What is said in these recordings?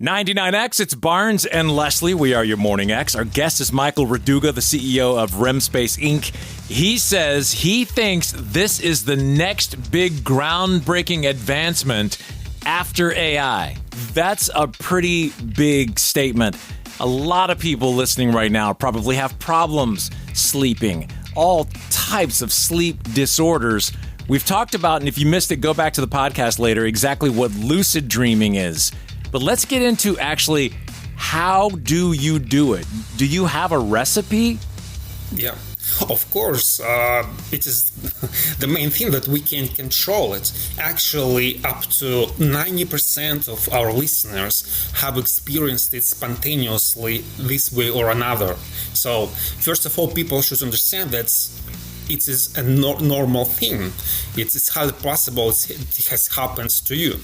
99X, it's Barnes and Leslie. We are your Morning X. Our guest is Michael Raduga, the CEO of REMspace, Inc. He says he thinks this is the next big groundbreaking advancement after AI. That's a pretty big statement. A lot of people listening right now probably have problems sleeping, all types of sleep disorders. We've talked about, and if you missed it, go back to the podcast later, exactly what lucid dreaming is. But let's get into actually, how do you do it? Do you have a recipe? Yeah, of course. It is the main thing that we can control it. Actually, up to 90% of our listeners have experienced it spontaneously this way or another. So, first of all, people should understand that it is a normal thing. It is highly possible it has happened to you.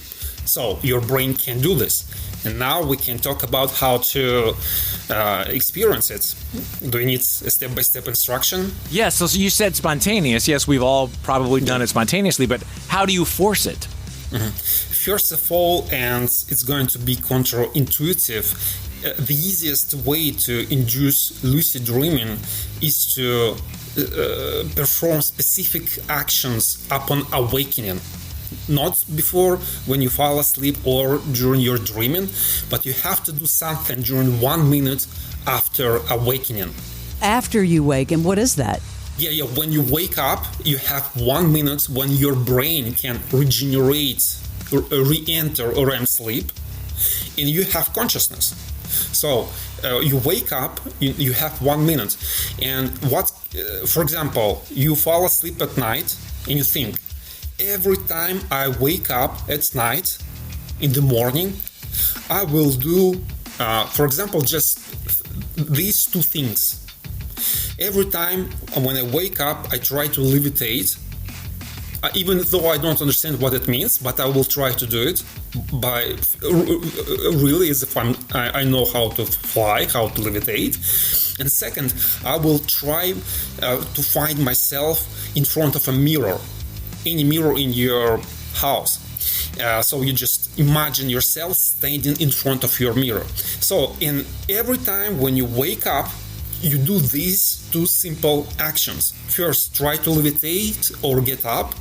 So your brain can do this. And now we can talk about how to experience it. Do we need a step-by-step instruction? Yes, so you said spontaneous. Yes, we've all probably done it spontaneously, but how do you force it? Mm-hmm. First of all, and it's going to be counterintuitive, the easiest way to induce lucid dreaming is to perform specific actions upon awakening. Not before when you fall asleep or during your dreaming, but you have to do something during 1 minute after awakening. After you wake, and what is that? Yeah. When you wake up, you have 1 minute when your brain can regenerate, re-enter REM sleep, and you have consciousness. So you wake up, you have 1 minute, and for example, you fall asleep at night and you think, every time I wake up at night, in the morning, I will do, for example, just these two things. Every time when I wake up, I try to levitate, even though I don't understand what it means, but I will try to do it by really as if I know how to fly, how to levitate. And second, I will try to find myself in front of a mirror. Any mirror in your house. So you just imagine yourself standing in front of your mirror. So every time when you wake up, you do these two simple actions. First, try to levitate or get up.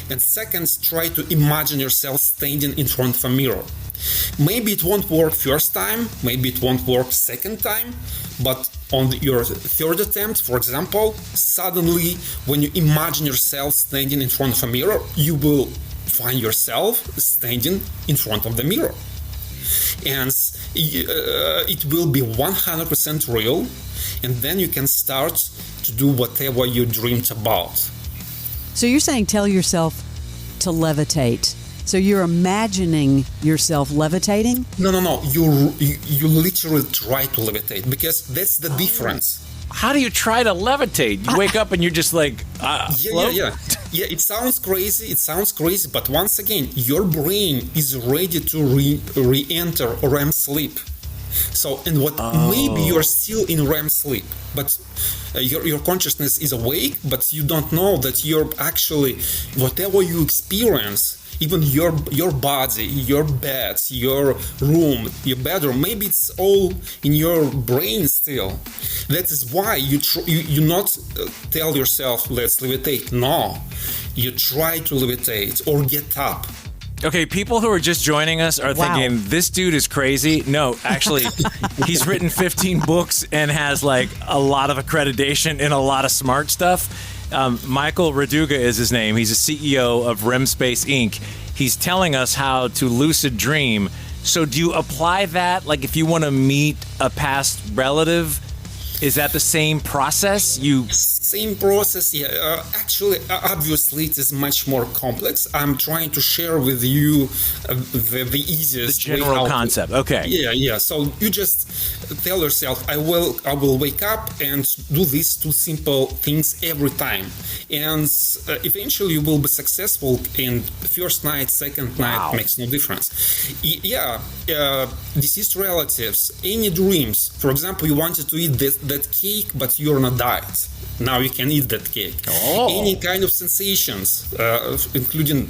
And second, try to imagine yourself standing in front of a mirror. Maybe it won't work first time, maybe it won't work second time, but on your third attempt, for example, suddenly when you imagine yourself standing in front of a mirror, you will find yourself standing in front of the mirror. And it will be 100% real, and then you can start to do whatever you dreamed about. So you're saying tell yourself to levitate. So you're imagining yourself levitating? No. You literally try to levitate, because that's the difference. How do you try to levitate? You wake up and you're just like, float? Yeah. It sounds crazy, but once again, your brain is ready to re-enter REM sleep. So, maybe you're still in REM sleep, but your consciousness is awake, but you don't know that you're actually, whatever you experience, even your body, your bed, your room, your bedroom, maybe it's all in your brain still. That is why you not tell yourself, let's levitate. No, you try to levitate or get up. Okay, people who are just joining us are thinking, this dude is crazy. No, actually, he's written 15 books and has like a lot of accreditation and a lot of smart stuff. Michael Raduga is his name. He's the CEO of REMspace, Inc. He's telling us how to lucid dream. So do you apply that? Like if you want to meet a past relative, is that the same process? Same process, yeah. Actually, obviously, it is much more complex. I'm trying to share with you the easiest the general concept. Okay. Yeah. So you just tell yourself, I will wake up and do these two simple things every time, and eventually you will be successful. In first night, second night makes no difference. Deceased relatives, any dreams. For example, you wanted to eat that cake, but you're on a diet. Now you can eat that cake. Any kind of sensations, including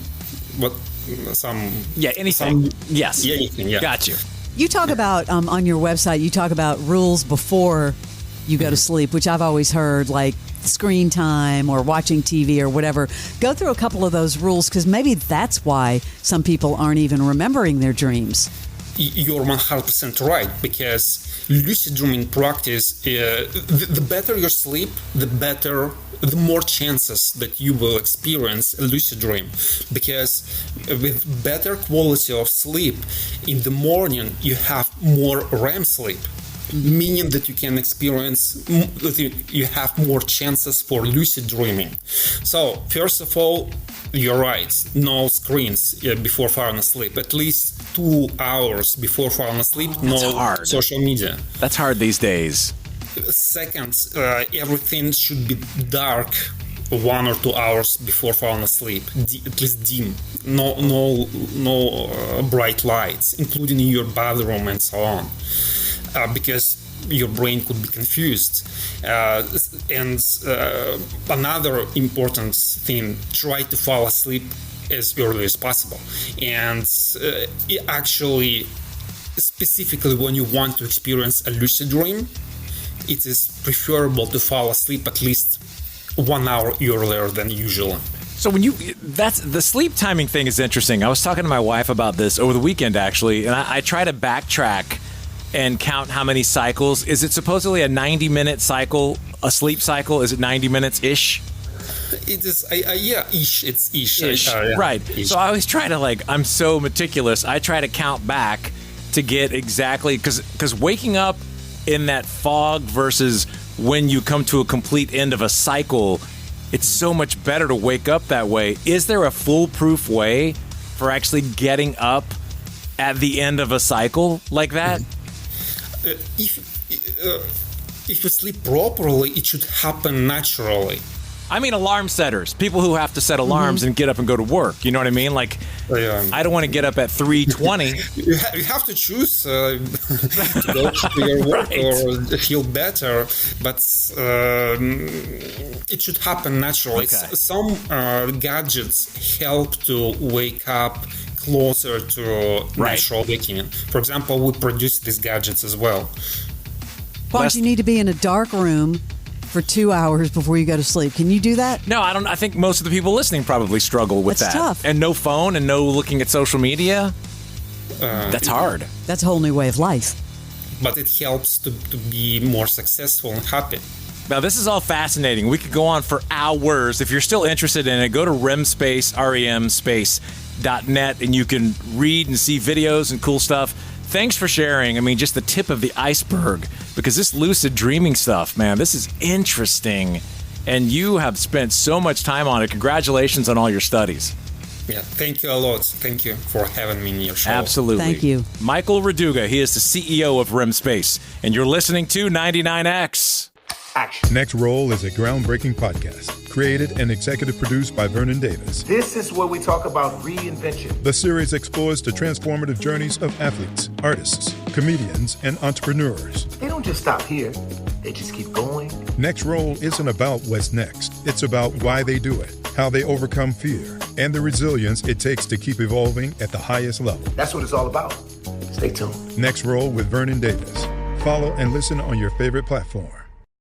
anything. Yes. Anything, yeah. Got you. You talk about, on your website, you talk about rules before you go to sleep, which I've always heard, like screen time or watching TV or whatever. Go through a couple of those rules, because maybe that's why some people aren't even remembering their dreams. You're 100% right, because lucid dreaming practice, the better your sleep, the more chances that you will experience a lucid dream. Because with better quality of sleep, in the morning you have more REM sleep, meaning that you can experience, you have more chances for lucid dreaming. So, first of all, you're right, no screens before falling asleep. At least 2 hours before falling asleep, no social media. That's hard these days. Second, everything should be dark 1 or 2 hours before falling asleep, at least dim. No bright lights, including in your bathroom and so on, because your brain could be confused. And another important thing, try to fall asleep as early as possible. And actually, specifically when you want to experience a lucid dream, it is preferable to fall asleep at least 1 hour earlier than usual. So that's the sleep timing thing is interesting. I was talking to my wife about this over the weekend, actually, and I try to backtrack and count how many cycles. Is it supposedly a 90-minute cycle, a sleep cycle? Is it 90 minutes-ish? It is, ish. It's ish. Right. Ish. So I always try to, I'm so meticulous. I try to count back to get exactly, because waking up in that fog versus when you come to a complete end of a cycle, it's so much better to wake up that way. Is there a foolproof way for actually getting up at the end of a cycle like that? If you sleep properly, it should happen naturally. I mean, alarm setters, people who have to set alarms and get up and go to work. You know what I mean? I don't want to get up at 3:20. You have to choose to go to your work or feel better, but it should happen naturally. Okay. Some gadgets help to wake up closer to natural waking. For example, we produce these gadgets as well. Why don't you need to be in a dark room for 2 hours before you go to sleep? Can you do that? No, I don't. I think most of the people listening probably struggle with That's that. tough. And no phone and no looking at social media. That's hard. That's a whole new way of life. But it helps to be more successful and happy. Now, this is all fascinating. We could go on for hours. If you're still interested in it, go to REMspace, REMspace.net, and you can read and see videos and cool stuff. Thanks for sharing. I mean, just the tip of the iceberg, because this lucid dreaming stuff, man, this is interesting. And you have spent so much time on it. Congratulations on all your studies. Yeah, thank you a lot. Thank you for having me in your show. Absolutely. Thank you. Michael Raduga, he is the CEO of REMspace, and you're listening to 99X. Action. Next Roll is a groundbreaking podcast created and executive produced by Vernon Davis. This is where we talk about reinvention. The series explores the transformative journeys of athletes, artists, comedians, and entrepreneurs. They don't just stop here. They just keep going. Next Roll isn't about what's next. It's about why they do it, how they overcome fear, and the resilience it takes to keep evolving at the highest level. That's what it's all about. Stay tuned. Next Roll with Vernon Davis. Follow and listen on your favorite platform.